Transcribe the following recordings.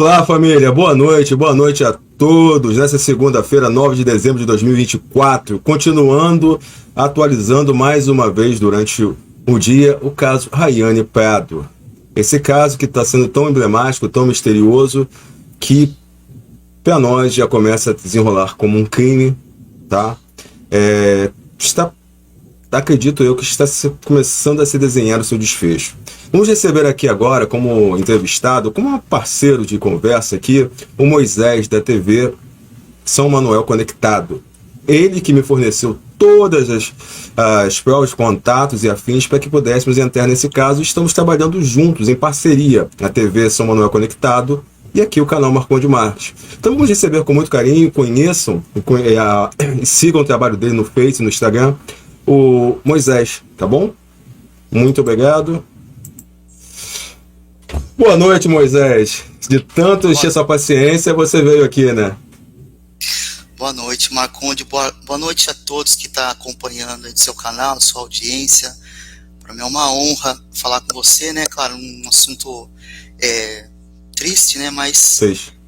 Olá, família. Boa noite a todos. Nessa segunda-feira, 9 de dezembro de 2024, continuando, atualizando mais uma vez durante o dia o caso Rayane Prado. Esse caso que está sendo tão emblemático, tão misterioso, que para nós já começa a desenrolar como um crime, tá? Acredito eu que está começando a se desenhar o seu desfecho. Vamos receber aqui agora, como entrevistado, como parceiro de conversa aqui, o Moisés, da TV São Manuel Conectado. Ele que me forneceu todas as provas, contatos e afins para que pudéssemos entrar nesse caso. Estamos trabalhando juntos, em parceria, a TV São Manuel Conectado e aqui o canal Marcondes de Marques. Então vamos receber com muito carinho, conheçam e sigam o trabalho dele no Face, no Instagram, o Moisés, tá bom? Muito obrigado. Boa noite, Moisés. De tanto encher sua paciência, você veio aqui, né? Boa noite, Marcondes. Boa noite a todos que estão acompanhando aí do seu canal, sua audiência. Para mim é uma honra falar com você, né? Claro, um assunto triste, né? Mas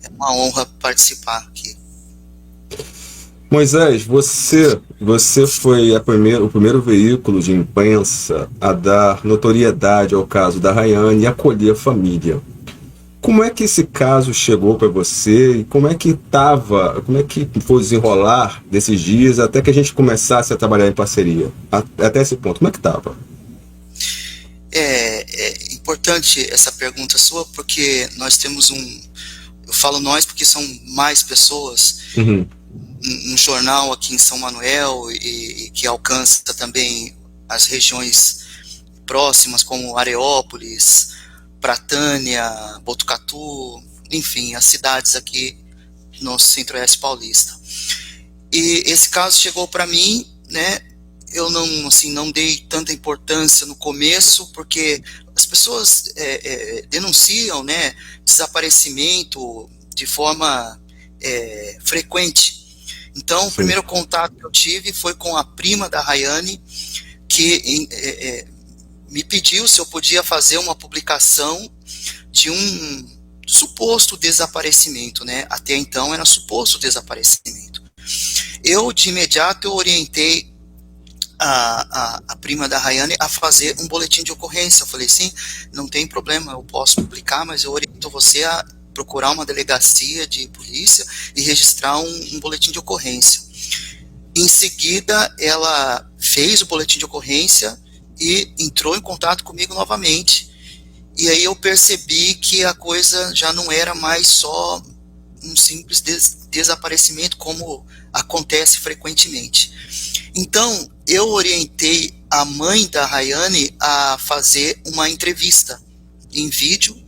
é uma honra participar aqui. Moisés, você foi o primeiro veículo de imprensa a dar notoriedade ao caso da Rayane e acolher a família. Como é que esse caso chegou para você e como é que foi o desenrolar desses dias até que a gente começasse a trabalhar em parceria? Até esse ponto, como é que estava? É importante essa pergunta sua, porque nós temos eu falo nós porque são mais pessoas, um jornal aqui em São Manuel e que alcança também as regiões próximas como Areópolis, Pratânia, Botucatu, enfim, as cidades aqui no Centro-Oeste Paulista. E esse caso chegou para mim, né? Eu não dei tanta importância no começo, porque as pessoas denunciam, né, desaparecimento de forma frequente. Então, o primeiro contato que eu tive foi com a prima da Rayane, que me pediu se eu podia fazer uma publicação de um suposto desaparecimento, né? Até então era suposto desaparecimento. De imediato, eu orientei a prima da Rayane a fazer um boletim de ocorrência. Eu falei, sim, não tem problema, eu posso publicar, mas eu oriento você a procurar uma delegacia de polícia e registrar um boletim de ocorrência. Em seguida, ela fez o boletim de ocorrência e entrou em contato comigo novamente. E aí eu percebi que a coisa já não era mais só um simples desaparecimento, como acontece frequentemente. Então, eu orientei a mãe da Rayane a fazer uma entrevista em vídeo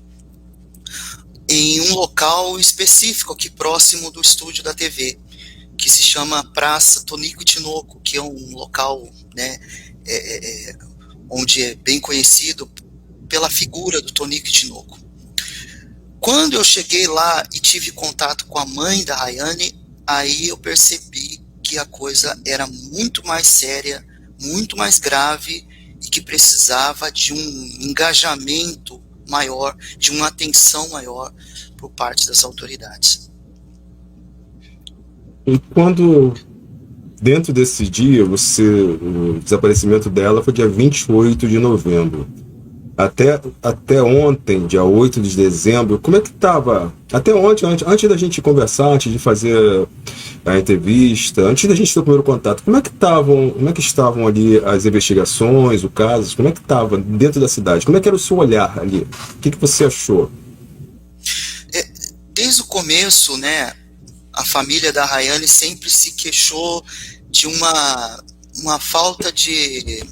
em um local específico aqui próximo do estúdio da TV, que se chama Praça Tonico e Tinoco, que é um local, né, onde é bem conhecido pela figura do Tonico e Tinoco. Quando eu cheguei lá e tive contato com a mãe da Rayane, aí eu percebi que a coisa era muito mais séria, muito mais grave e que precisava de um engajamento maior, de uma atenção maior por parte das autoridades. E quando, dentro desse dia, o desaparecimento dela foi dia 28 de novembro. Até ontem, dia 8 de dezembro, como é que estava? Até ontem, antes da gente conversar, antes de fazer a entrevista, antes da gente ter o primeiro contato, como é que estavam ali as investigações, o caso, como é que estava dentro da cidade? Como é que era o seu olhar ali? O que você achou? Desde o começo, né, a família da Rayane sempre se queixou de uma falta de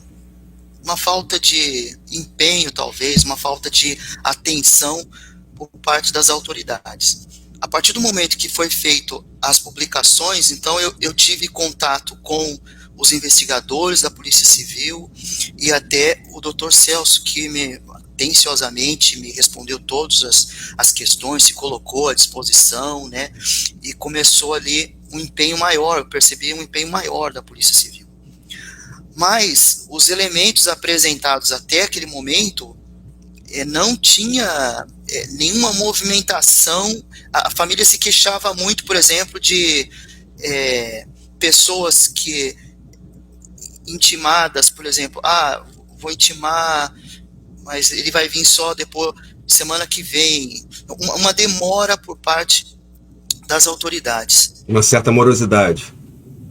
empenho, talvez, uma falta de atenção por parte das autoridades. A partir do momento que foi feito as publicações, então eu tive contato com os investigadores da Polícia Civil e até o Dr. Celso, que atenciosamente me respondeu todas as questões, se colocou à disposição, né, e começou ali um empenho maior, eu percebi um empenho maior da Polícia Civil. Mas os elementos apresentados até aquele momento não tinha nenhuma movimentação. A família se queixava muito, por exemplo, de pessoas que intimadas, por exemplo, vou intimar, mas ele vai vir só depois, semana que vem. Uma demora por parte das autoridades. Uma certa morosidade.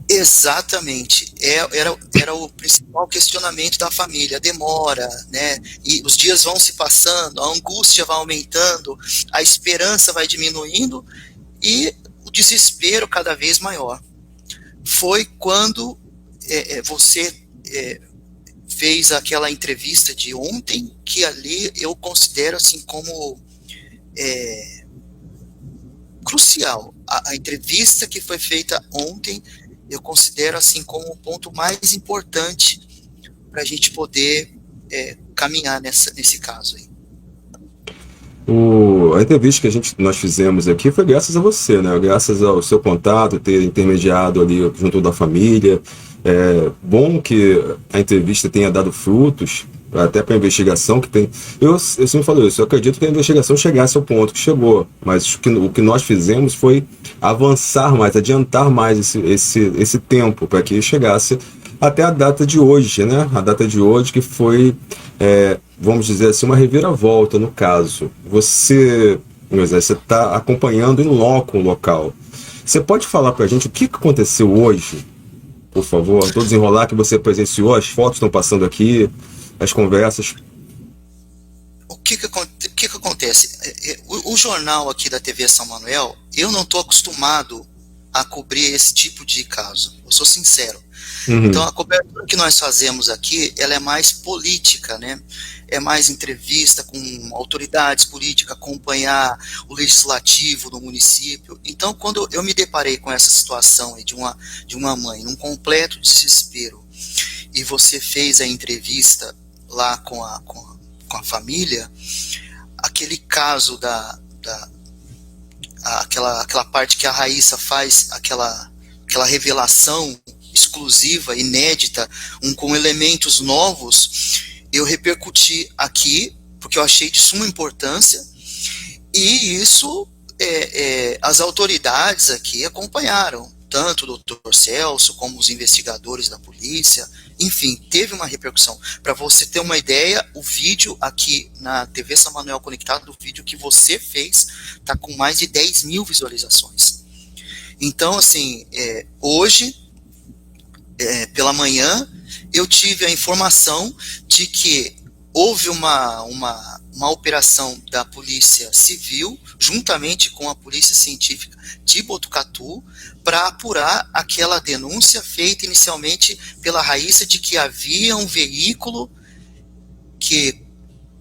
Exatamente. Era o principal questionamento da família, a demora, né? E os dias vão se passando, a angústia vai aumentando, a esperança vai diminuindo e o desespero cada vez maior. Foi quando você fez aquela entrevista de ontem, que ali eu considero assim como crucial. A entrevista que foi feita ontem, eu considero assim como o ponto mais importante para a gente poder caminhar nesse caso aí. A entrevista que nós fizemos aqui foi graças a você, né? Graças ao seu contato, ter intermediado ali junto da família. É bom que a entrevista tenha dado frutos, até para a investigação que tem. Eu sempre falo isso, eu acredito que a investigação chegasse ao ponto que chegou, mas o que nós fizemos foi avançar mais, adiantar mais esse tempo, para que chegasse até a data de hoje, né? A data de hoje que foi, vamos dizer assim, uma reviravolta no caso. Você está acompanhando em loco o local. Você pode falar para a gente o que aconteceu hoje, por favor? Todo desenrolar que você presenciou, as fotos estão passando aqui, as conversas. O que acontece? O jornal aqui da TV São Manuel, eu não estou acostumado a cobrir esse tipo de caso. Eu sou sincero. Uhum. Então, a cobertura que nós fazemos aqui, ela é mais política, né? É mais entrevista com autoridades políticas, acompanhar o legislativo do município. Então, quando eu me deparei com essa situação aí de uma mãe, num completo desespero, e você fez a entrevista lá com a família, aquele caso aquela parte que a Raíssa faz, aquela revelação exclusiva, inédita, com elementos novos, eu repercuti aqui, porque eu achei de suma importância, e isso as autoridades aqui acompanharam, tanto o Dr. Celso, como os investigadores da polícia, enfim, teve uma repercussão. Para você ter uma ideia, o vídeo aqui na TV São Manuel Conectado, o vídeo que você fez, está com mais de 10 mil visualizações. Então, assim, hoje, pela manhã, eu tive a informação de que houve uma operação da Polícia Civil, juntamente com a Polícia Científica de Botucatu, para apurar aquela denúncia feita inicialmente pela Raíssa de que havia um veículo que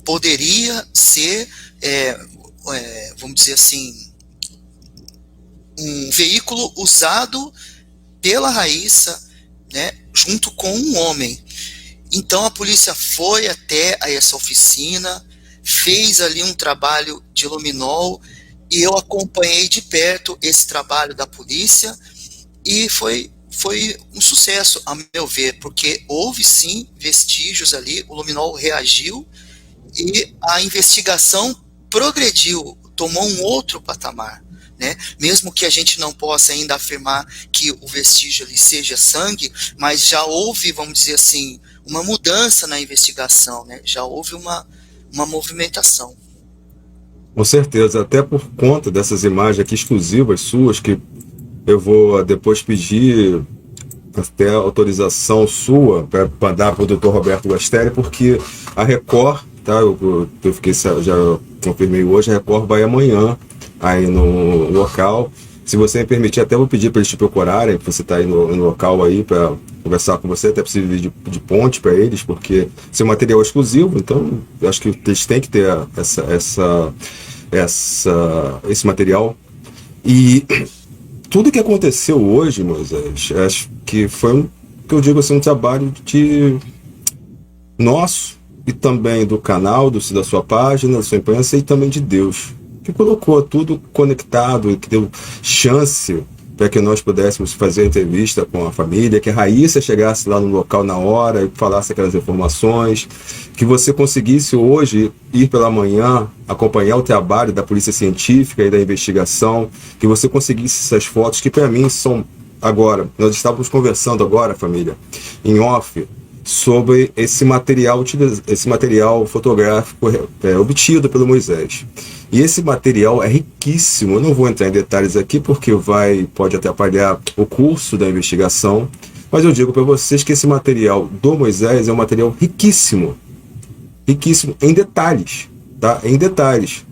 poderia ser, vamos dizer assim, um veículo usado pela Raíssa, né, junto com um homem. Então a polícia foi até essa oficina, fez ali um trabalho de luminol, e eu acompanhei de perto esse trabalho da polícia, e foi um sucesso, a meu ver, porque houve sim vestígios ali, o luminol reagiu, e a investigação progrediu, tomou um outro patamar, né? Mesmo que a gente não possa ainda afirmar que o vestígio ali seja sangue, mas já houve, vamos dizer assim, uma mudança na investigação, né? Já houve uma movimentação. Com certeza, até por conta dessas imagens aqui exclusivas suas, que eu vou depois pedir até autorização sua para dar para o Dr. Roberto Guastelli, porque a Record, tá? Eu já confirmei hoje, a Record vai amanhã aí no local. Se você me permitir, até vou pedir para eles te procurarem, que você está aí no local aí para conversar com você, até preciso de ponte para eles, porque esse é um material exclusivo, então eu acho que eles têm que ter esse material. E tudo que aconteceu hoje, Moisés, acho que foi que eu digo assim, um trabalho de nosso e também do canal, da sua página, da sua imprensa e também de Deus, que colocou tudo conectado e que deu chance para que nós pudéssemos fazer a entrevista com a família, que a Raíssa chegasse lá no local na hora e falasse aquelas informações, que você conseguisse hoje ir pela manhã, acompanhar o trabalho da polícia científica e da investigação, que você conseguisse essas fotos, que para mim são, agora, nós estávamos conversando agora, família, em off, sobre esse material fotográfico obtido pelo Moisés. E esse material é riquíssimo. Eu não vou entrar em detalhes aqui porque pode atrapalhar o curso da investigação, mas eu digo para vocês que esse material do Moisés é um material riquíssimo, riquíssimo em detalhes, tá? Em detalhes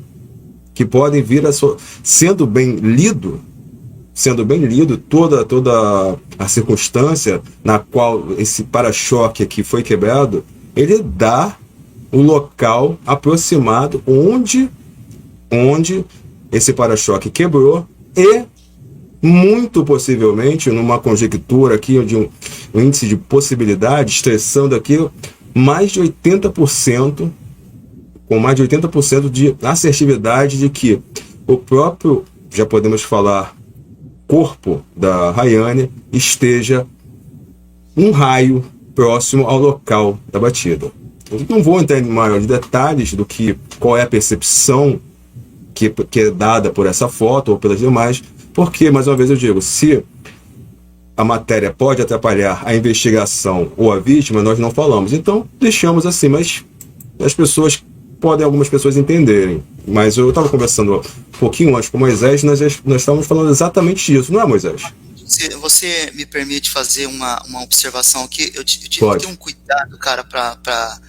que podem vir sendo bem lido, toda a circunstância na qual esse para-choque aqui foi quebrado, ele dá o local aproximado onde esse para-choque quebrou e, muito possivelmente, numa conjectura aqui de um índice de possibilidade, estressando aqui, mais de 80%, com mais de 80% de assertividade de que o próprio, já podemos falar, corpo da Rayane esteja um raio próximo ao local da batida. Eu não vou entrar em maiores detalhes do que qual é a percepção que é dada por essa foto ou pelas demais, porque, mais uma vez eu digo, se a matéria pode atrapalhar a investigação ou a vítima, nós não falamos. Então, deixamos assim, mas algumas pessoas entenderem. Mas eu estava conversando um pouquinho antes com o Moisés, nós estávamos falando exatamente disso, não é, Moisés? Você me permite fazer uma observação aqui? Eu tive que ter um cuidado, cara, para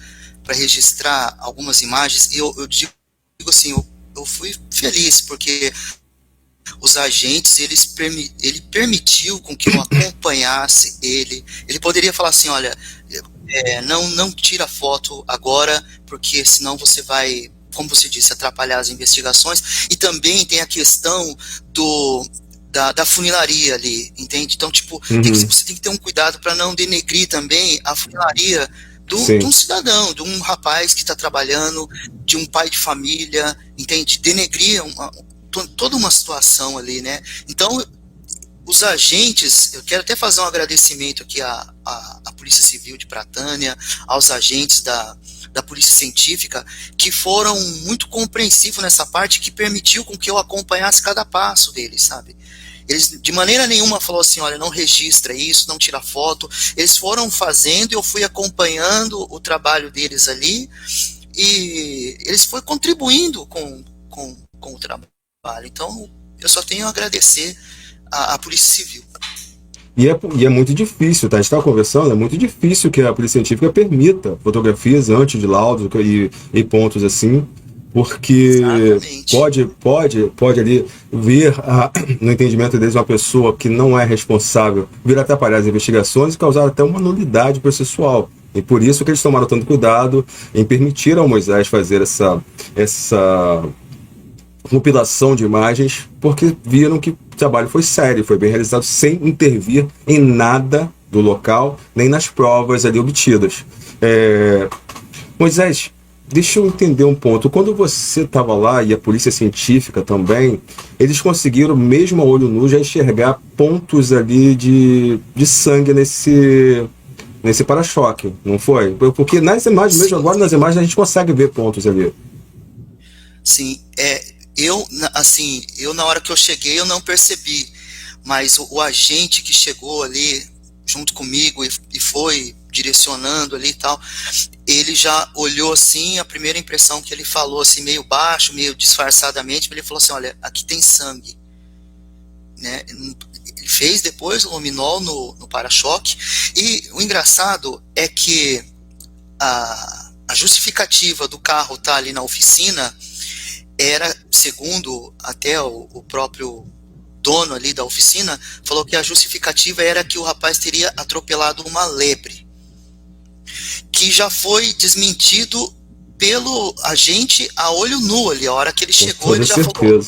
registrar algumas imagens, e eu digo assim, eu fui feliz, porque os agentes, ele permitiu com que eu acompanhasse ele. Ele poderia falar assim, olha, não tira foto agora, porque senão você vai, como você disse, atrapalhar as investigações. E também tem a questão da funilaria ali, entende? Então, tipo, você tem que ter um cuidado para não denegrir também a funilaria de um cidadão, de um rapaz que está trabalhando, de um pai de família, entende? Denegrir toda uma situação ali, né? Então, os agentes, eu quero até fazer um agradecimento aqui à Polícia Civil de Pratânia, aos agentes da Polícia Científica, que foram muito compreensivos nessa parte, que permitiu com que eu acompanhasse cada passo deles, sabe? Eles de maneira nenhuma falou assim, olha, não registra isso, não tira foto. Eles foram fazendo e eu fui acompanhando o trabalho deles ali, e eles foram contribuindo com o trabalho. Então, eu só tenho a agradecer à Polícia Civil. E é muito difícil, tá? A gente estava conversando, é muito difícil que a Polícia Científica permita fotografias antes de laudos e pontos assim, porque pode ali vir, no entendimento deles, uma pessoa que não é responsável vir atrapalhar as investigações e causar até uma nulidade processual. E por isso que eles tomaram tanto cuidado em permitir ao Moisés fazer essa compilação de imagens, porque viram que o trabalho foi sério, foi bem realizado, sem intervir em nada do local, nem nas provas ali obtidas. Moisés, deixa eu entender um ponto. Quando você estava lá, e a polícia científica também, eles conseguiram, mesmo a olho nu, já enxergar pontos ali de sangue nesse para-choque, não foi? Porque nas imagens, mesmo agora nas imagens, a gente consegue ver pontos ali. Sim, eu na hora que eu cheguei, eu não percebi, mas o agente que chegou ali junto comigo e foi direcionando ali e tal, ele já olhou assim, a primeira impressão que ele falou assim, meio baixo, meio disfarçadamente, ele falou assim, olha, aqui tem sangue, né? Ele fez depois o luminol no para-choque, e o engraçado é que a justificativa do carro estar ali na oficina era, segundo até o próprio dono ali da oficina, falou que a justificativa era que o rapaz teria atropelado uma lebre, que já foi desmentido pelo agente a olho nu ali. A hora que ele chegou, ele já falou,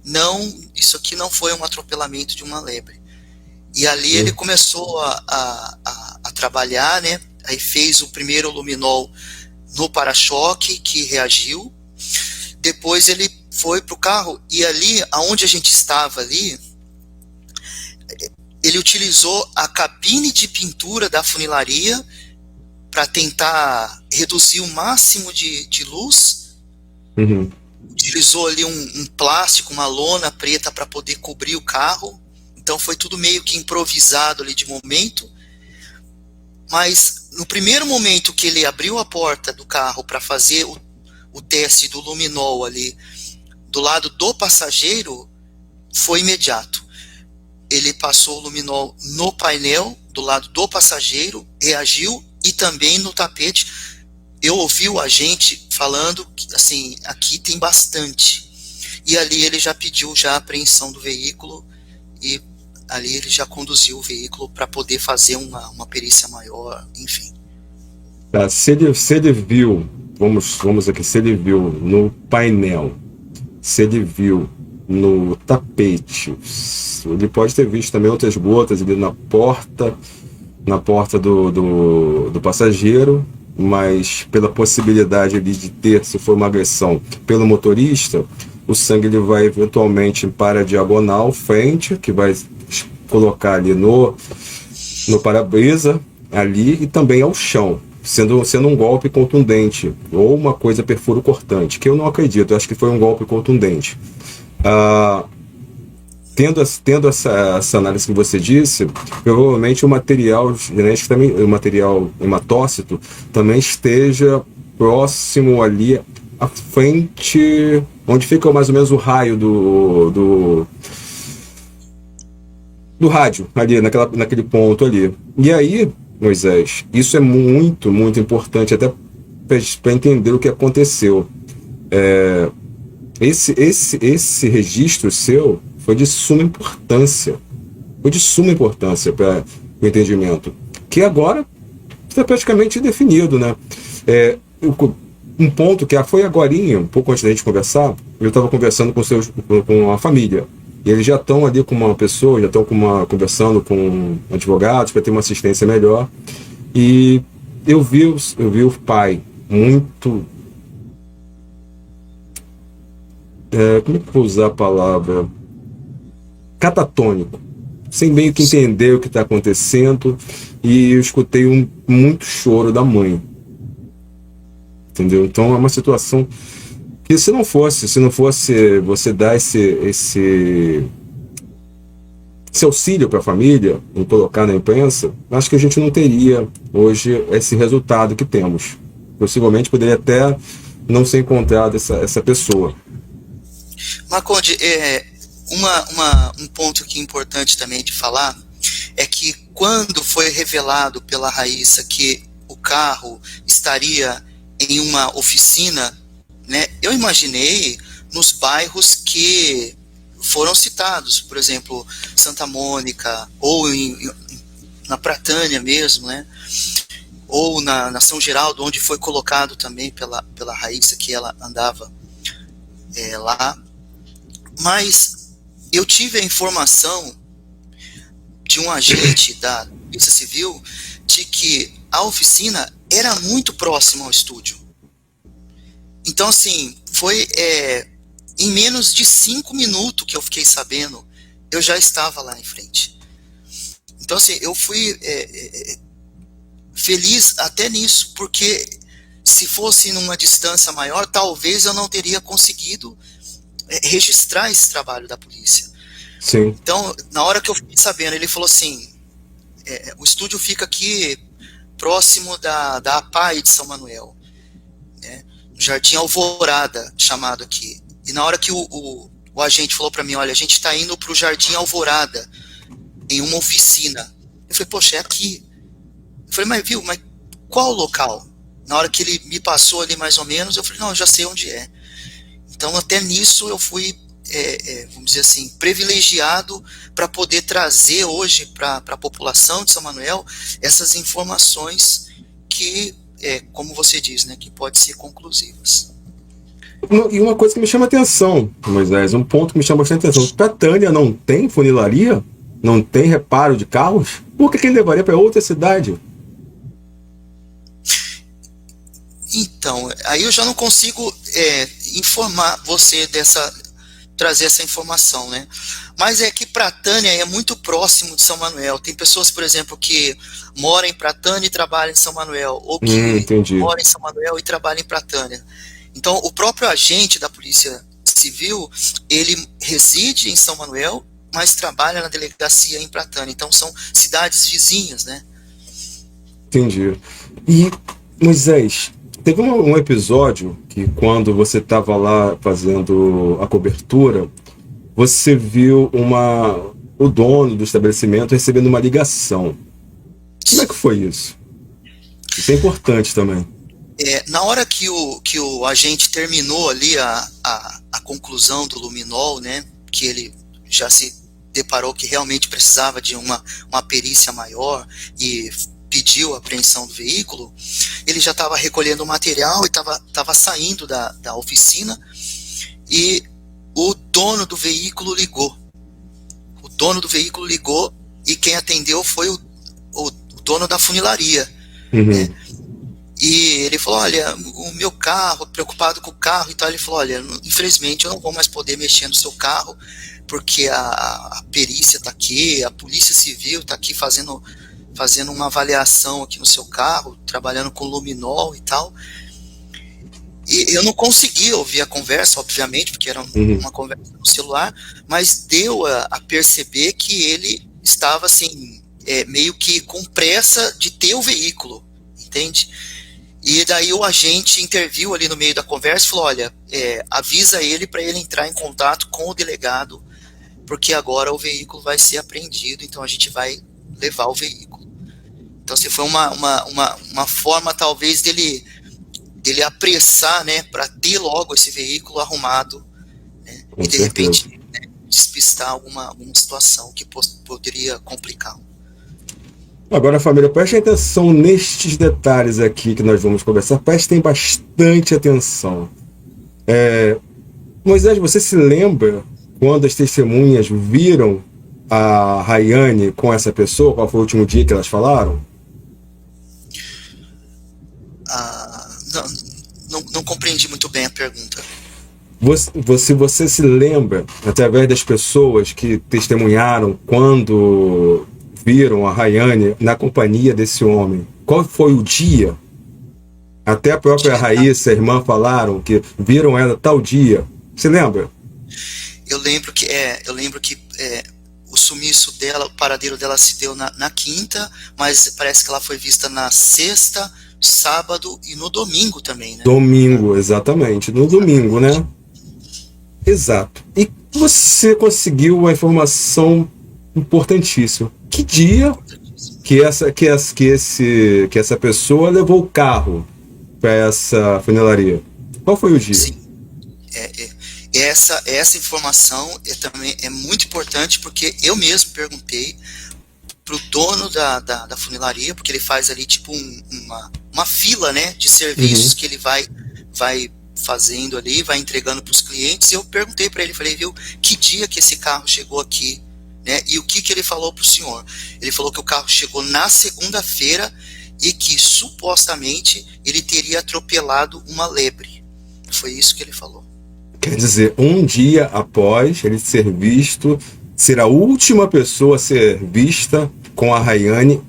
não, isso aqui não foi um atropelamento de uma lebre. E ali ele começou a trabalhar, né? Aí fez o primeiro luminol no para-choque, que reagiu. Depois ele foi para o carro, e ali, aonde a gente estava ali, ele utilizou a cabine de pintura da funilaria para tentar reduzir o máximo de luz. Uhum. Utilizou ali um plástico, uma lona preta para poder cobrir o carro. Então foi tudo meio que improvisado ali de momento. Mas no primeiro momento que ele abriu a porta do carro para fazer o teste do luminol ali do lado do passageiro, foi imediato. Ele passou o luminol no painel do lado do passageiro, reagiu, e também no tapete. Eu ouvi o agente falando que, assim, aqui tem bastante. E ali ele já pediu já a apreensão do veículo, e ali ele já conduziu o veículo para poder fazer uma perícia maior, enfim. Tá, se ele viu, vamos aqui, se ele viu no painel, se ele viu no tapete, ele pode ter visto também outras gotas ali na porta do passageiro, mas pela possibilidade ali de ter, se for uma agressão pelo motorista, o sangue ele vai eventualmente para a diagonal frente, que vai colocar ali no para-brisa ali, e também ao chão, sendo um golpe contundente, ou uma coisa perfuro cortante, que eu não acredito, eu acho que foi um golpe contundente. Tendo essa análise que você disse, provavelmente o material genético também, o material hematócito também esteja próximo ali à frente, onde fica mais ou menos o raio do rádio, ali naquele ponto ali. E aí, Moisés, isso é muito, muito importante até para entender o que aconteceu. Esse registro seu foi de suma importância. Foi de suma importância para o entendimento. Que agora está praticamente definido, né? Um ponto que foi agorinha, um pouco antes da gente conversar, eu estava conversando com a família. E eles já estão ali com uma pessoa, já estão conversando com advogados para ter uma assistência melhor. E eu vi o pai muito... como é que eu vou usar a palavra? Catatônico, sem meio que entender o que está acontecendo, e eu escutei muito choro da mãe, entendeu? Então é uma situação que se não fosse você dar esse auxílio para a família, em colocar na imprensa, acho que a gente não teria hoje esse resultado que temos. Possivelmente poderia até não ser encontrada essa pessoa. Marconde, um ponto aqui importante também de falar é que quando foi revelado pela Raíssa que o carro estaria em uma oficina, né, eu imaginei nos bairros que foram citados, por exemplo, Santa Mônica, ou na Pratânia mesmo, né, ou na São Geraldo, onde foi colocado também pela Raíssa que ela andava lá. Mas eu tive a informação de um agente da Polícia Civil de que a oficina era muito próxima ao estúdio. Então, assim, foi em menos de 5 minutos que eu fiquei sabendo, eu já estava lá em frente. Então, assim, eu fui feliz até nisso, porque se fosse numa distância maior, talvez eu não teria conseguido registrar esse trabalho da polícia. Sim. Então, na hora que eu fiquei sabendo, ele falou assim, o estúdio fica aqui próximo da APAI de São Manuel, né, Jardim Alvorada, chamado aqui. E na hora que o agente falou para mim, olha, a gente está indo para o Jardim Alvorada, em uma oficina. Eu falei, poxa, é aqui. Eu falei, mas qual o local? Na hora que ele me passou ali mais ou menos, eu falei, não, eu já sei onde é. Então, até nisso eu fui, vamos dizer assim, privilegiado para poder trazer hoje para a população de São Manuel essas informações que, como você diz, né, que podem ser conclusivas. E uma coisa que me chama atenção, Moisés, um ponto que me chama bastante atenção, Pratânia não tem funilaria? Não tem reparo de carros? Por que ele levaria para outra cidade? Então, aí eu já não consigo informar você trazer essa informação, né? Mas é que Pratânia é muito próximo de São Manuel. Tem pessoas, por exemplo, que moram em Pratânia e trabalham em São Manuel, ou que Entendi. moram em São Manuel e trabalham em Pratânia. Então, o próprio agente da Polícia Civil, ele reside em São Manuel, mas trabalha na delegacia em Pratânia. Então, são cidades vizinhas, né? Entendi. E, Moisés, teve um episódio que quando você estava lá fazendo a cobertura, você viu o dono do estabelecimento recebendo uma ligação. Como é que foi isso? Isso é importante também. Na hora que o agente terminou ali a conclusão do luminol, né, que ele já se deparou que realmente precisava de uma perícia maior e pediu a apreensão do veículo, ele já estava recolhendo o material e estava saindo da oficina, e o dono do veículo ligou. O dono do veículo ligou e quem atendeu foi o dono da funilaria. Uhum. E ele falou, olha, o meu carro, preocupado com o carro e tal, ele falou, olha, infelizmente eu não vou mais poder mexer no seu carro, porque a perícia está aqui, a Polícia Civil está aqui fazendo uma avaliação aqui no seu carro, trabalhando com luminol e tal. E eu não consegui ouvir a conversa, obviamente, porque era uma conversa no celular, mas deu a perceber que ele estava assim, meio que com pressa de ter o veículo, entende? E daí o agente interviu ali no meio da conversa e falou, olha, avisa ele para ele entrar em contato com o delegado, porque agora o veículo vai ser apreendido, então a gente vai levar o veículo. Então, assim, foi uma forma, talvez, dele apressar, né, para ter logo esse veículo arrumado, né, e de repente, né, despistar alguma situação que poderia complicar. Agora, família, prestem atenção nestes detalhes aqui que nós vamos conversar. Prestem bastante atenção. Moisés, você se lembra quando as testemunhas viram a Rayane com essa pessoa? Qual foi o último dia que elas falaram? Não compreendi muito bem a pergunta. Você se lembra, através das pessoas que testemunharam quando viram a Rayane na companhia desse homem, qual foi o dia? Até a própria Raíssa, a irmã, falaram que viram ela tal dia. Você lembra? Eu lembro que o sumiço dela, o paradeiro dela se deu na quinta, mas parece que ela foi vista na sexta, sábado e no domingo também, né? Domingo, exatamente. No domingo, né? Exato. E você conseguiu uma informação importantíssima. Que dia que essa pessoa levou o carro para essa funilaria? Qual foi o dia? Sim. Essa informação também é muito importante, porque eu mesmo perguntei pro dono da funilaria, porque ele faz ali tipo uma fila, né, de serviços que ele vai fazendo ali, vai entregando para os clientes, e eu perguntei para ele, falei, viu, que dia que esse carro chegou aqui, né, e o que ele falou pro senhor? Ele falou que o carro chegou na segunda-feira e que supostamente ele teria atropelado uma lebre. Foi isso que ele falou. Quer dizer, um dia após ele ser visto, ser a última pessoa a ser vista com a Rayane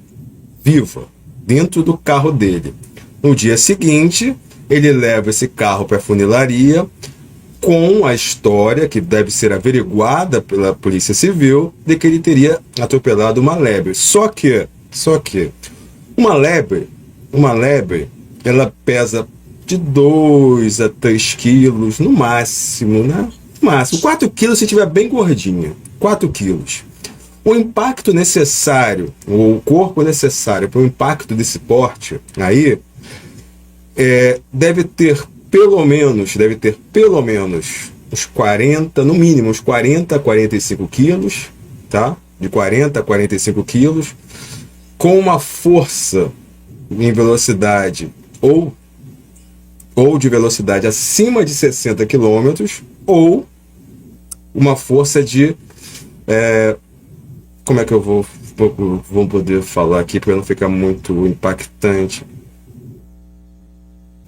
viva, dentro do carro dele. No dia seguinte, ele leva esse carro para a funilaria com a história, que deve ser averiguada pela Polícia Civil, de que ele teria atropelado uma lebre. Só que uma lebre, ela pesa de 2 a 3 quilos, no máximo, né? No máximo, 4 quilos se estiver bem gordinha. 4 quilos. O impacto necessário, o corpo necessário para o impacto desse porte aí, deve ter pelo menos uns 40, no mínimo, uns 40 a 45 quilos, tá? De 40 a 45 quilos, com uma força em velocidade ou de velocidade acima de 60 km, ou uma força de... como é que eu vou poder falar aqui para não ficar muito impactante?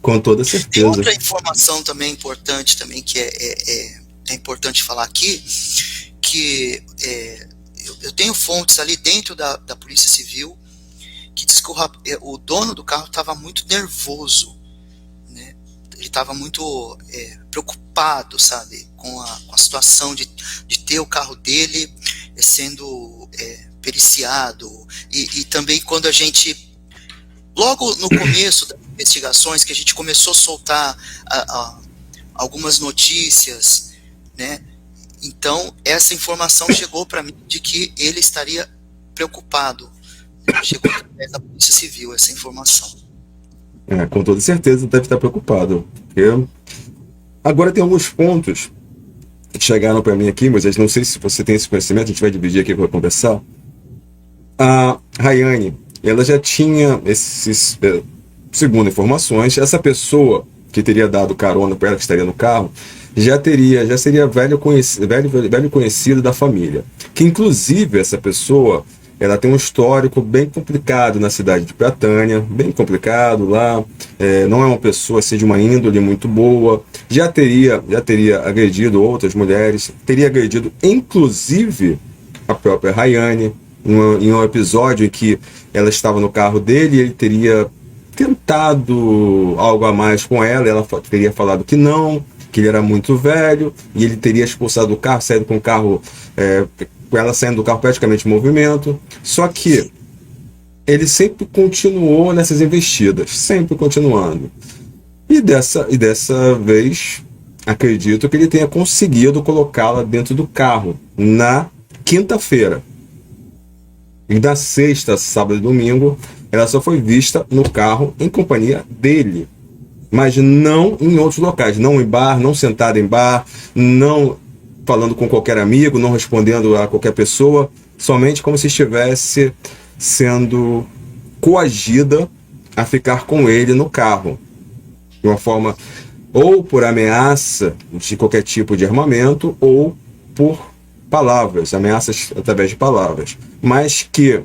Com toda certeza. Tem outra informação também importante também, que é importante falar aqui que eu tenho fontes ali dentro da Polícia Civil que diz que o dono do carro estava muito nervoso, né? Ele estava muito preocupado, sabe, com a situação de ter o carro dele sendo periciado, e também quando a gente, logo no começo das investigações, que a gente começou a soltar algumas notícias, né? Então, essa informação chegou para mim de que ele estaria preocupado. Chegou através da Polícia Civil essa informação. Com toda certeza deve estar preocupado. Porque agora tem alguns pontos que chegaram para mim aqui, mas não sei se você tem esse conhecimento, a gente vai dividir aqui para conversar. A Rayane, ela já tinha esses, segundo informações, essa pessoa que teria dado carona para ela, que estaria no carro, já seria velho conhecido da família. Que inclusive essa pessoa, ela tem um histórico bem complicado na cidade de Pratânia, bem complicado lá, não é uma pessoa assim de uma índole muito boa, já teria agredido outras mulheres, teria agredido inclusive a própria Rayane, em um episódio em que ela estava no carro dele e ele teria tentado algo a mais com ela teria falado que não, que ele era muito velho, e ele teria expulsado o carro, saído com o carro, com ela saindo do carro praticamente em movimento. Só que ele sempre continuou nessas investidas, sempre continuando. E dessa vez, acredito que ele tenha conseguido colocá-la dentro do carro na quinta-feira. E na sexta, sábado e domingo, ela só foi vista no carro em companhia dele, mas não em outros locais, não em bar, não sentada em bar, não falando com qualquer amigo, não respondendo a qualquer pessoa, somente como se estivesse sendo coagida a ficar com ele no carro, de uma forma ou por ameaça de qualquer tipo de armamento ou por palavras, ameaças através de palavras, mas que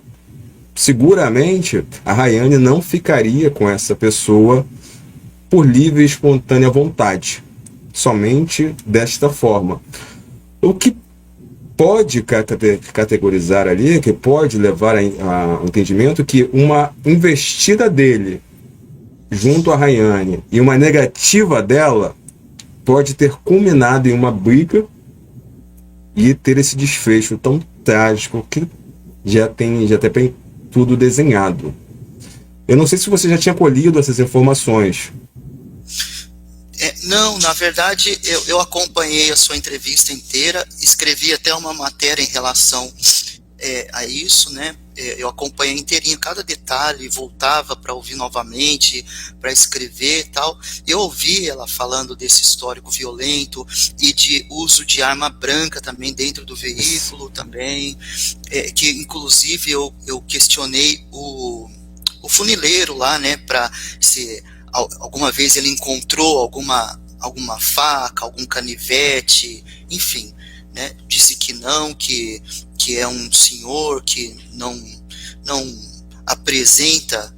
seguramente a Rayane não ficaria com essa pessoa por livre e espontânea vontade, somente desta forma. O que pode categorizar ali, que pode levar a entendimento que uma investida dele junto a Rayane e uma negativa dela pode ter culminado em uma briga e ter esse desfecho tão trágico que já tem tudo desenhado. Eu não sei se você já tinha colhido essas informações. Não, na verdade, eu acompanhei a sua entrevista inteira, escrevi até uma matéria em relação a isso, né? Eu acompanhei inteirinho cada detalhe, voltava para ouvir novamente, para escrever e tal. Eu ouvi ela falando desse histórico violento e de uso de arma branca também dentro do veículo também, que inclusive eu questionei o funileiro lá, né, para se alguma vez ele encontrou alguma faca, algum canivete, enfim, né? Disse que não, que é um senhor que não apresenta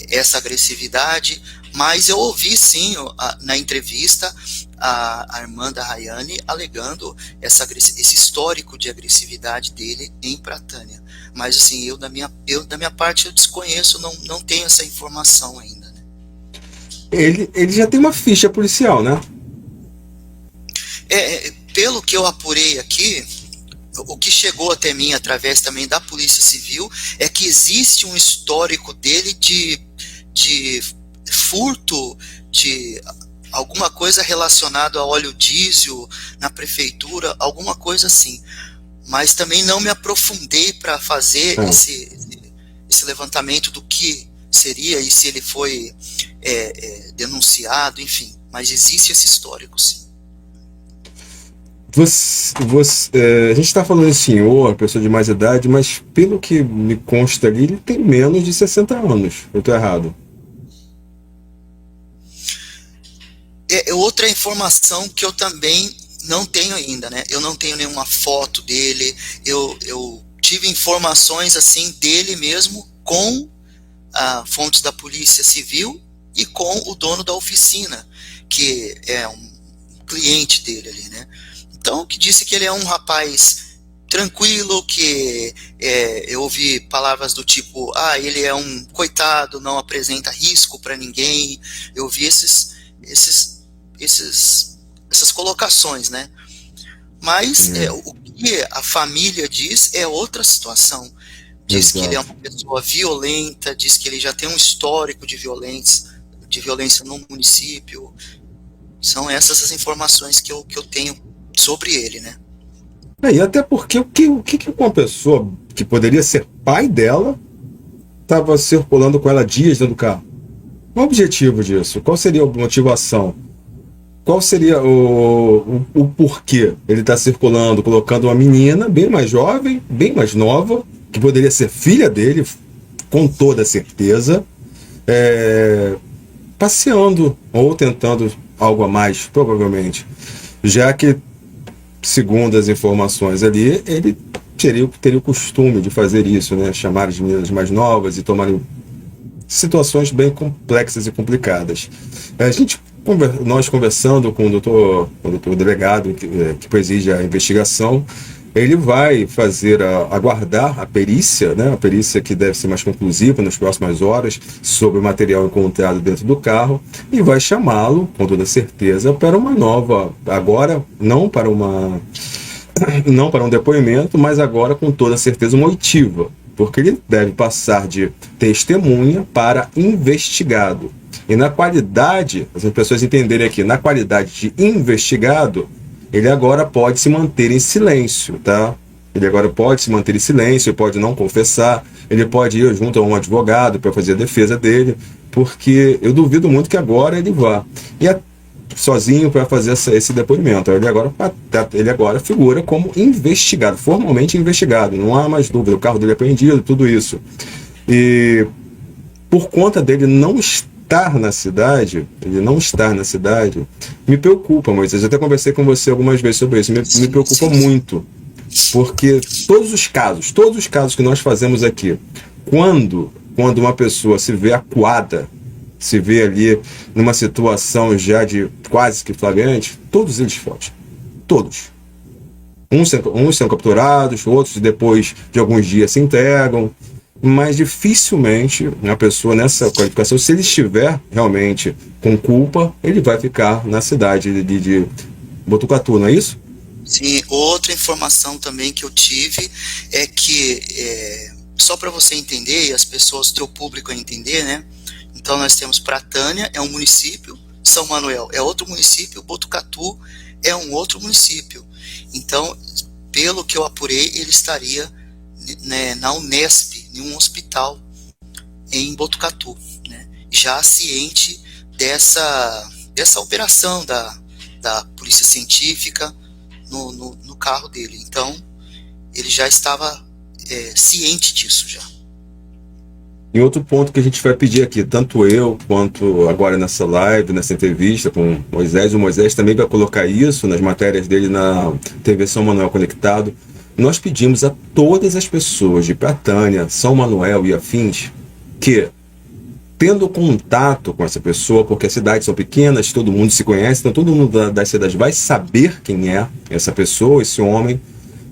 essa agressividade, mas eu ouvi sim na entrevista a irmã da Rayane alegando esse histórico de agressividade dele em Pratânia. Mas assim, eu da minha parte eu desconheço, não tenho essa informação ainda, né? Ele já tem uma ficha policial, né? Pelo que eu apurei aqui, o que chegou até mim através também da Polícia Civil é que existe um histórico dele de furto de alguma coisa relacionada a óleo diesel na prefeitura, alguma coisa assim. Mas também não me aprofundei para fazer esse levantamento do que seria e se ele foi denunciado, enfim. Mas existe esse histórico, sim. A gente está falando de senhor, pessoa de mais idade, mas pelo que me consta ali, ele tem menos de 60 anos. Eu estou errado? Outra informação que eu também não tenho ainda, né? Eu não tenho nenhuma foto dele. Eu tive informações assim dele mesmo com fontes da Polícia Civil e com o dono da oficina, que é um cliente dele ali, né? Então, que disse que ele é um rapaz tranquilo, que eu ouvi palavras do tipo, ele é um coitado, não apresenta risco para ninguém. Eu ouvi essas colocações, né? Mas o que a família diz é outra situação. Diz que ele é uma pessoa violenta, diz que ele já tem um histórico de violência no município. São essas as informações que eu tenho sobre ele, né? E até porque o que uma pessoa que poderia ser pai dela estava circulando com ela dias dentro do carro? Qual o objetivo disso? Qual seria a motivação? Qual seria o porquê ele está circulando, colocando uma menina bem mais jovem, bem mais nova, que poderia ser filha dele, com toda certeza, passeando ou tentando algo a mais, provavelmente, já que, segundo as informações ali, ele teria o costume de fazer isso, né? Chamar as meninas mais novas e tomarem situações bem complexas e complicadas. Nós conversando com o doutor delegado que preside a investigação, ele vai aguardar a perícia, né? A perícia que deve ser mais conclusiva nas próximas horas sobre o material encontrado dentro do carro, e vai chamá-lo, com toda certeza, para uma nova, agora não para um depoimento, mas agora com toda certeza uma oitiva, porque ele deve passar de testemunha para investigado. E na qualidade, as pessoas entenderem aqui, na qualidade de investigado, ele agora pode se manter em silêncio, tá? Ele agora pode se manter em silêncio, pode não confessar, ele pode ir junto a um advogado para fazer a defesa dele, porque eu duvido muito que agora ele vá sozinho para fazer esse depoimento. Ele agora figura como investigado, formalmente investigado, não há mais dúvida, o carro dele é apreendido, tudo isso. E por conta dele não estar na cidade, me preocupa, Moisés. Eu até conversei com você algumas vezes sobre isso, me preocupa muito, porque todos os casos que nós fazemos aqui, quando uma pessoa se vê acuada, se vê ali numa situação já de quase que flagrante, todos eles fogem. Todos. Uns são capturados, outros depois de alguns dias se entregam, mas dificilmente a pessoa nessa qualificação, se ele estiver realmente com culpa, ele vai ficar na cidade de Botucatu, não é isso? Sim, outra informação também que eu tive é que, só para você entender, e as pessoas, o teu público entender, né? Então nós temos Pratânia, é um município, São Manuel é outro município, Botucatu é um outro município. Então, pelo que eu apurei, ele estaria, né, na Unesp, em um hospital em Botucatu, né, já ciente dessa operação da polícia científica no carro dele. Então, ele já estava ciente disso já. E outro ponto que a gente vai pedir aqui, tanto eu quanto agora nessa live, nessa entrevista com o Moisés também vai colocar isso nas matérias dele na TV São Manuel Conectado. Nós pedimos a todas as pessoas de Pratânia, São Manuel e afins, que, tendo contato com essa pessoa, porque as cidades são pequenas, todo mundo se conhece, então todo mundo das cidades vai saber quem é essa pessoa, esse homem,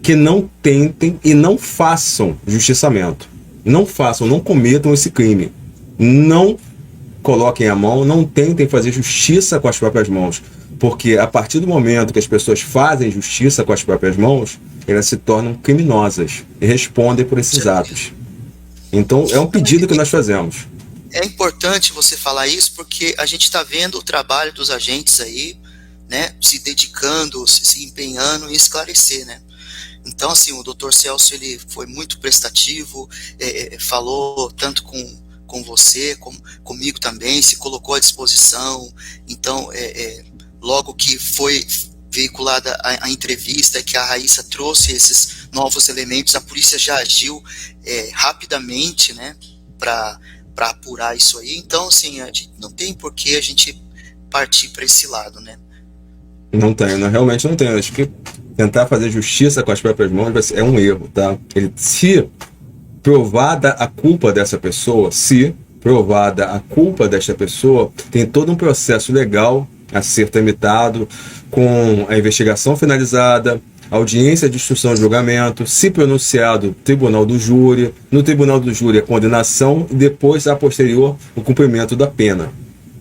que não tentem e não façam justiçamento. Não cometam esse crime. Não coloquem a mão, não tentem fazer justiça com as próprias mãos. Porque a partir do momento que as pessoas fazem justiça com as próprias mãos, elas se tornam criminosas e respondem por esses atos. Então, é um pedido que nós fazemos. É importante você falar isso, porque a gente está vendo o trabalho dos agentes aí, né, se dedicando, se empenhando em esclarecer, né. Então, assim, o Dr. Celso, ele foi muito prestativo, falou tanto com você, comigo também, se colocou à disposição. Então, logo que foi veiculada a entrevista, que a Raíssa trouxe esses novos elementos, a polícia já agiu rapidamente, né, para apurar isso aí. Então, assim, não tem por que a gente partir para esse lado, né? Não tem, realmente não tem. Acho que tentar fazer justiça com as próprias mãos é um erro, tá? Se provada a culpa dessa pessoa, tem todo um processo legal a ser tramitado, com a investigação finalizada, audiência de instrução de julgamento, se pronunciado tribunal do júri, no tribunal do júri a condenação e depois, a posterior, o cumprimento da pena.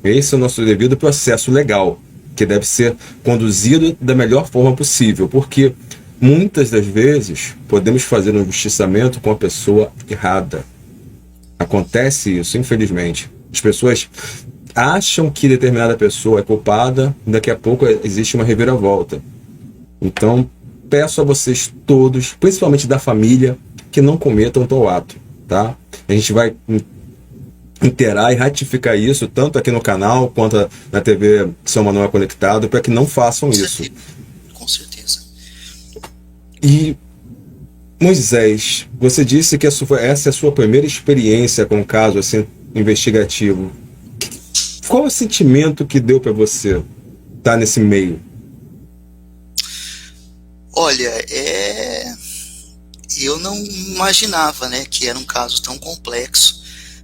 Esse é o nosso devido processo legal, que deve ser conduzido da melhor forma possível, porque muitas das vezes podemos fazer um justiçamento com a pessoa errada. Acontece isso, infelizmente. As pessoas acham que determinada pessoa é culpada, e daqui a pouco existe uma reviravolta. Então, peço a vocês todos, principalmente da família, que não cometam tal ato, tá? A gente vai inteirar e ratificar isso, tanto aqui no canal, quanto na TV São Manuel Conectado, para que não façam isso. Com certeza. E, Moisés, você disse que essa é a sua primeira experiência com um caso assim, investigativo. Qual o sentimento que deu para você estar nesse meio? Olha, eu não imaginava, né, que era um caso tão complexo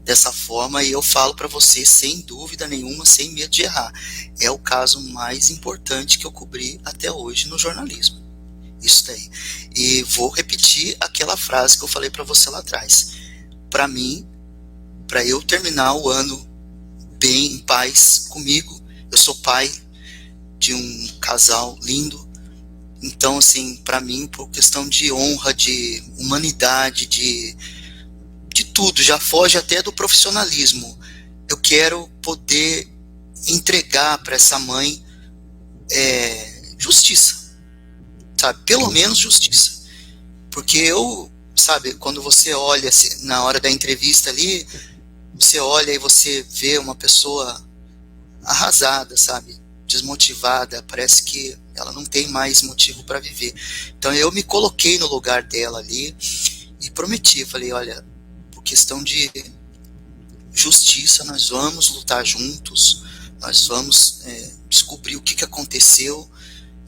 dessa forma, e eu falo para você sem dúvida nenhuma, sem medo de errar. É o caso mais importante que eu cobri até hoje no jornalismo. Isso daí. E vou repetir aquela frase que eu falei para você lá atrás. Para mim, para eu terminar o ano bem, em paz comigo, eu sou pai de um casal lindo. Então, assim, para mim, por questão de honra, de humanidade, de tudo, já foge até do profissionalismo. Eu quero poder entregar para essa mãe justiça, sabe? Pelo menos justiça. Porque eu, sabe, quando você olha assim, na hora da entrevista ali, você olha e você vê uma pessoa arrasada, sabe? Desmotivada, parece que ela não tem mais motivo para viver. Então eu me coloquei no lugar dela ali e prometi, falei, olha, por questão de justiça, nós vamos lutar juntos, nós vamos descobrir o que aconteceu.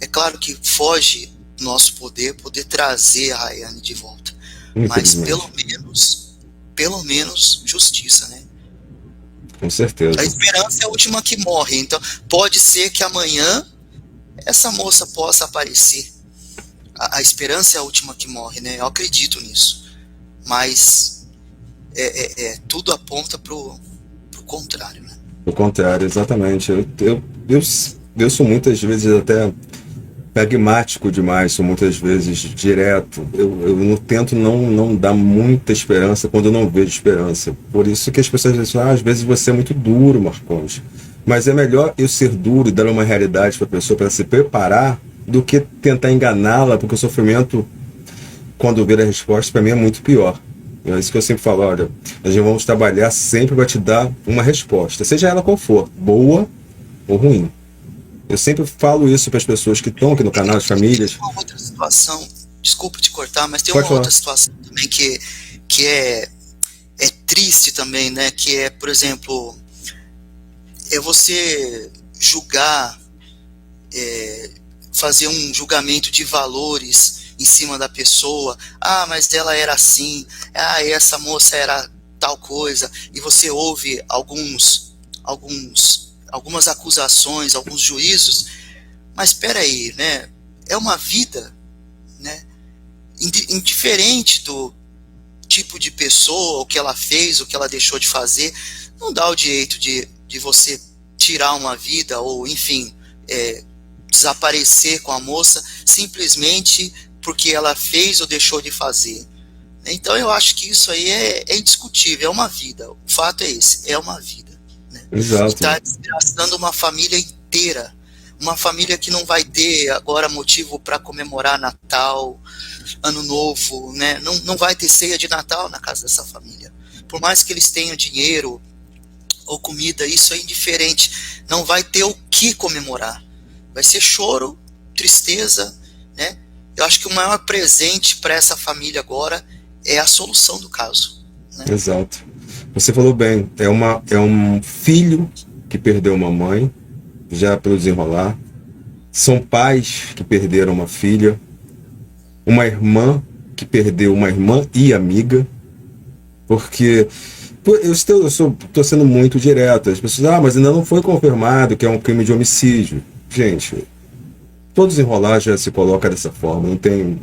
É claro que foge do nosso poder trazer a Rayane de volta, mas pelo menos justiça, né? Com certeza. A esperança é a última que morre, então pode ser que amanhã essa moça possa aparecer. A esperança é a última que morre, né? Eu acredito nisso, mas tudo aponta pro contrário, né? O contrário, exatamente. Eu sou muitas vezes até pragmático demais, sou muitas vezes direto. Eu não tento não dar muita esperança quando eu não vejo esperança. Por isso que as pessoas dizem, às vezes você é muito duro, Marcondes. Mas é melhor eu ser duro e dar uma realidade para a pessoa para se preparar do que tentar enganá-la, porque o sofrimento, quando ver a resposta, para mim é muito pior. É isso que eu sempre falo, olha, nós vamos trabalhar sempre para te dar uma resposta, seja ela qual for, boa ou ruim. Eu sempre falo isso para as pessoas que estão aqui no canal, as famílias. Tem uma outra situação, desculpa te cortar, mas tem Pode uma falar. outra situação também que é triste também, né? Que é, por exemplo, você julgar, fazer um julgamento de valores em cima da pessoa. Ah, mas ela era assim. Ah, essa moça era tal coisa. E você ouve algumas acusações, alguns juízos, mas espera aí, né? É uma vida, né? Indiferente do tipo de pessoa, o que ela fez, o que ela deixou de fazer, não dá o direito de você tirar uma vida ou, enfim, desaparecer com a moça simplesmente porque ela fez ou deixou de fazer. Então eu acho que isso aí é indiscutível, é uma vida. O fato é esse, é uma vida. Exato. E está desgraçando uma família inteira, uma família que não vai ter agora motivo para comemorar Natal, Ano Novo, né? Não vai ter ceia de Natal na casa dessa família, por mais que eles tenham dinheiro ou comida, isso é indiferente, não vai ter o que comemorar, vai ser choro, tristeza, né? Eu acho que o maior presente para essa família agora é a solução do caso, né? Exato. Você falou bem, é um filho que perdeu uma mãe, já pelo desenrolar. São pais que perderam uma filha, uma irmã que perdeu uma irmã e amiga, porque Eu estou sendo muito direto. As pessoas, mas ainda não foi confirmado que é um crime de homicídio. Gente, todo desenrolar já se coloca dessa forma. Não tem,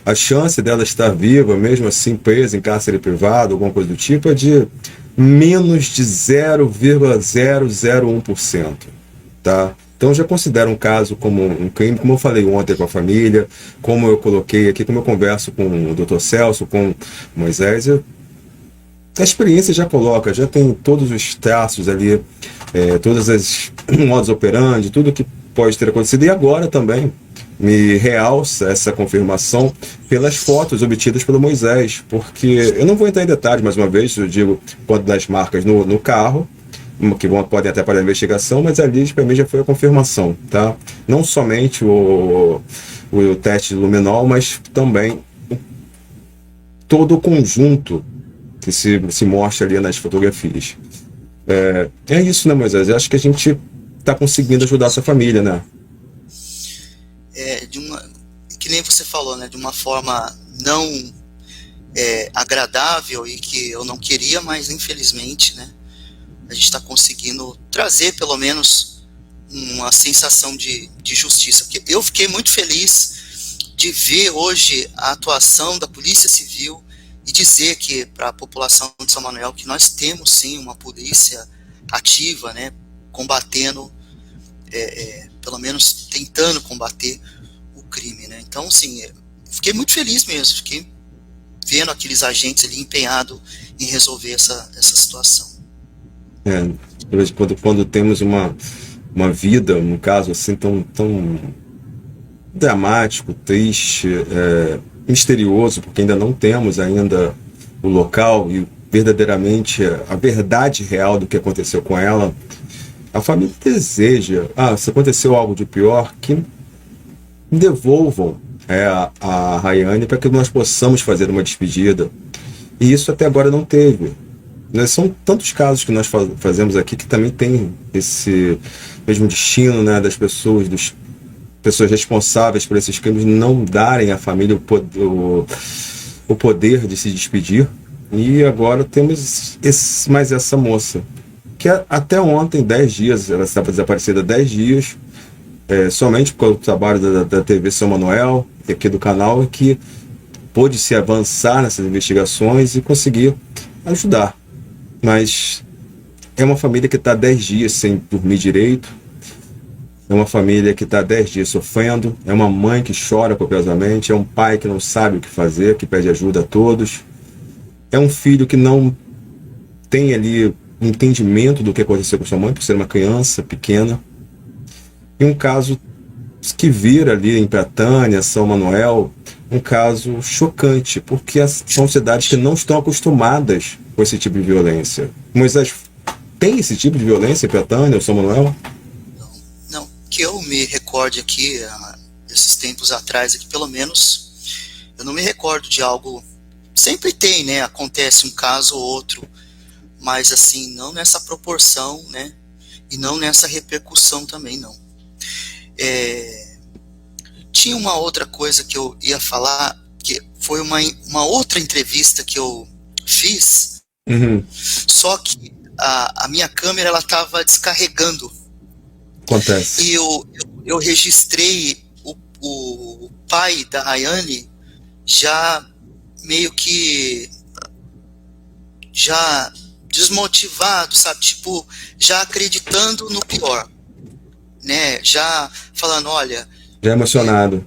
a chance dela estar viva, mesmo assim presa em cárcere privado, alguma coisa do tipo, é de menos de 0,001%. Tá? Então eu já considero um caso como um crime, como eu falei ontem com a família, como eu coloquei aqui, como eu converso com o Dr. Celso, com o Moisés. A experiência já coloca, já tem todos os traços ali, todas as modus operandi, tudo que pode ter acontecido. E agora também me realça essa confirmação pelas fotos obtidas pelo Moisés, porque eu não vou entrar em detalhes, mais uma vez, eu digo, quanto das marcas no carro, que podem até para a investigação, mas ali para mim já foi a confirmação, tá? Não somente o teste de luminol, mas também todo o conjunto que se mostra ali nas fotografias. É isso, né, Moisés? Eu acho que a gente está conseguindo ajudar essa família, né? Que nem você falou, né? De uma forma não agradável e que eu não queria, mas infelizmente, né? A gente está conseguindo trazer pelo menos uma sensação de justiça. Porque eu fiquei muito feliz de ver hoje a atuação da Polícia Civil e dizer que para a população de São Manuel que nós temos sim uma polícia ativa, né, combatendo, pelo menos tentando combater o crime, né? Então, sim, fiquei muito feliz mesmo, fiquei vendo aqueles agentes ali empenhados em resolver essa situação. Quando temos uma vida, um caso assim tão dramático, triste, misterioso, porque ainda não temos ainda o local e verdadeiramente a verdade real do que aconteceu com ela, a família deseja, se aconteceu algo de pior, que me devolvam a Rayane para que nós possamos fazer uma despedida. E isso até agora não teve. São tantos casos que nós fazemos aqui que também tem esse mesmo destino, né, das pessoas, pessoas responsáveis por esses crimes não darem à família o poder de se despedir. E agora temos mais essa moça, que até ontem, 10 dias, ela estava desaparecida 10 dias, somente por causa do trabalho da TV São Manuel, aqui do canal, que pôde se avançar nessas investigações e conseguir ajudar. Mas é uma família que está 10 dias sem dormir direito, é uma família que está 10 dias sofrendo, é uma mãe que chora copiosamente, é um pai que não sabe o que fazer, que pede ajuda a todos, é um filho que não tem ali entendimento do que aconteceu com sua mãe, por ser uma criança pequena, e um caso que vira ali em Pratânia, São Manuel, um caso chocante, porque são cidades que não estão acostumadas com esse tipo de violência. Moisés, tem esse tipo de violência em Pratânia ou São Manuel? Não, que eu me recorde aqui, esses tempos atrás, aqui, pelo menos, eu não me recordo de algo. Sempre tem, né? Acontece um caso ou outro, mas assim, não nessa proporção, né? E não nessa repercussão também, não. Tinha uma outra coisa que eu ia falar, que foi uma outra entrevista que eu fiz, só que a minha câmera ela estava descarregando. Acontece. E eu registrei o pai da Rayane já meio que já desmotivado, sabe? Tipo, já acreditando no pior, né? Já falando, olha... Já emocionado.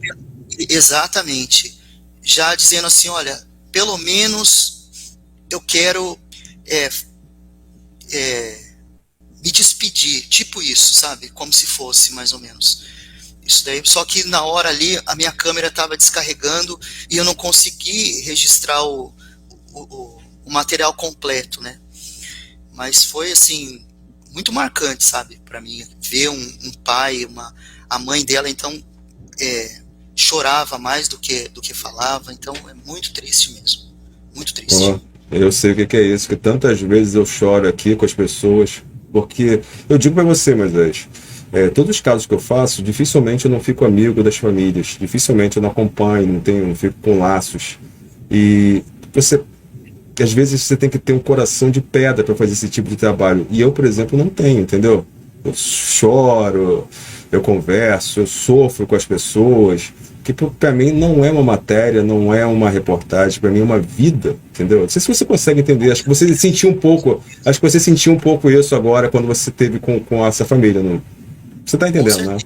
Exatamente. Já dizendo assim, olha, pelo menos eu quero me despedir, tipo isso, sabe? Como se fosse, mais ou menos. Isso daí, só que na hora ali, a minha câmera estava descarregando e eu não consegui registrar o material completo, né? Mas foi, assim, muito marcante, sabe? Para mim, ver um pai, a mãe dela, então, chorava mais do que falava, então é muito triste mesmo, muito triste. Eu sei o que é isso, que tantas vezes eu choro aqui com as pessoas, porque eu digo para você, Moisés, todos os casos que eu faço, dificilmente eu não fico amigo das famílias, dificilmente eu não acompanho, não fico com laços, e você que às vezes você tem que ter um coração de pedra para fazer esse tipo de trabalho. E eu, por exemplo, não tenho, entendeu? Eu choro, eu converso, eu sofro com as pessoas, que para mim não é uma matéria, não é uma reportagem, para mim é uma vida, entendeu? Não sei se você consegue entender, acho que você sentiu um pouco isso agora quando você teve com essa família, não? Você tá entendendo, né?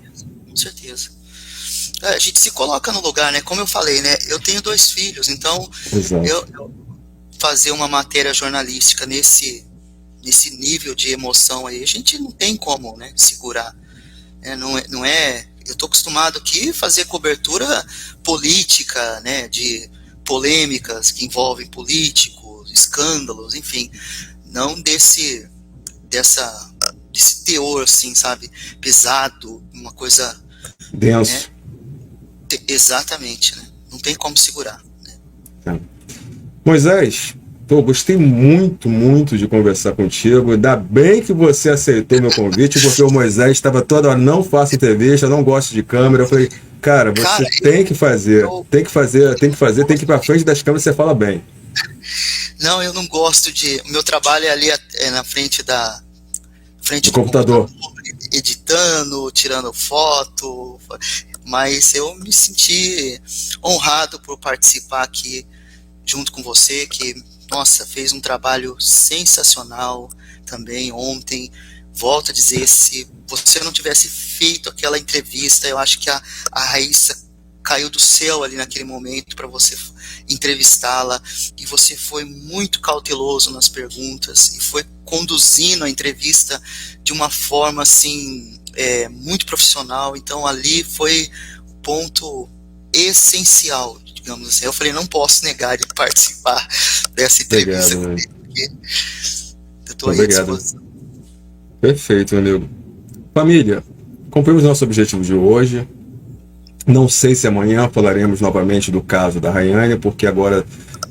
Com certeza. A gente se coloca no lugar, né? Como eu falei, né? Eu tenho 2 filhos, então eu fazer uma matéria jornalística nesse nível de emoção aí, a gente não tem como, né, segurar. Não é. Eu estou acostumado aqui a fazer cobertura política, né, de polêmicas que envolvem políticos, escândalos, enfim, não desse teor, assim, sabe, pesado, uma coisa denso. Né? Exatamente, né? Não tem como segurar. Né? Moisés, gostei muito, muito de conversar contigo. Ainda bem que você aceitou meu convite, porque o Moisés estava toda hora, não faço entrevista, não gosto de câmera. Eu falei, cara, você tem que fazer, tem que ir pra frente das câmeras, você fala bem. Não, eu não gosto de... O meu trabalho é ali na frente do computador, editando, tirando foto, mas eu me senti honrado por participar aqui junto com você, que, nossa, fez um trabalho sensacional também ontem. Volto a dizer, se você não tivesse feito aquela entrevista, eu acho que a Raíssa caiu do céu ali naquele momento para você entrevistá-la, e você foi muito cauteloso nas perguntas e foi conduzindo a entrevista de uma forma assim, muito profissional. Então ali foi o ponto essencial, digamos assim. Eu falei, não posso negar de participar dessa entrevista. Obrigado, porque eu estou aí à disposição. Perfeito, meu amigo. Família, cumprimos nosso objetivo de hoje. Não sei se amanhã falaremos novamente do caso da Rayane, porque agora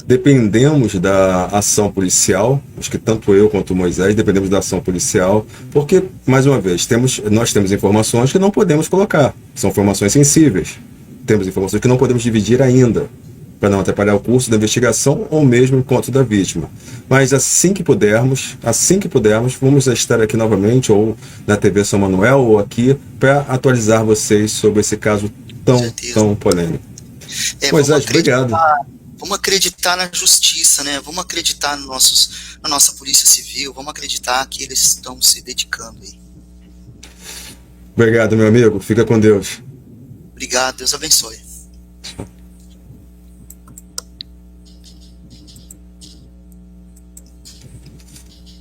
dependemos da ação policial. Acho que tanto eu quanto o Moisés dependemos da ação policial, porque, mais uma vez, nós temos informações que não podemos colocar. São informações sensíveis. Temos informações que não podemos dividir ainda, para não atrapalhar o curso da investigação ou mesmo o encontro da vítima. Mas assim que pudermos, vamos estar aqui novamente, ou na TV São Manuel, ou aqui, para atualizar vocês sobre esse caso tão polêmico. Moisés, obrigado. Vamos acreditar na justiça, né? Vamos acreditar na nossa Polícia Civil, vamos acreditar que eles estão se dedicando aí. Obrigado, meu amigo. Fica com Deus. Obrigado, Deus abençoe.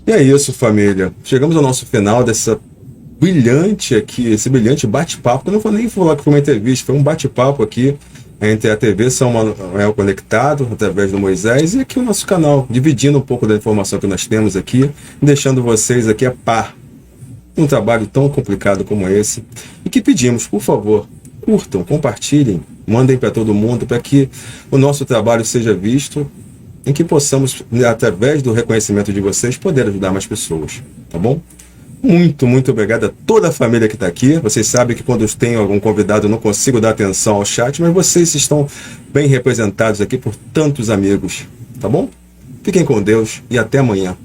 E é isso, família. Chegamos ao nosso final dessa esse brilhante bate-papo. Eu não vou nem falar que foi uma entrevista, foi um bate-papo aqui entre a TV São Manuel Conectado, através do Moisés, e aqui o nosso canal, dividindo um pouco da informação que nós temos aqui, deixando vocês aqui a par um trabalho tão complicado como esse, e que pedimos, por favor, curtam, compartilhem, mandem para todo mundo, para que o nosso trabalho seja visto, em que possamos, através do reconhecimento de vocês, poder ajudar mais pessoas, tá bom? Muito, muito obrigado a toda a família que está aqui. Vocês sabem que quando eu tenho algum convidado eu não consigo dar atenção ao chat, mas vocês estão bem representados aqui por tantos amigos, tá bom? Fiquem com Deus e até amanhã.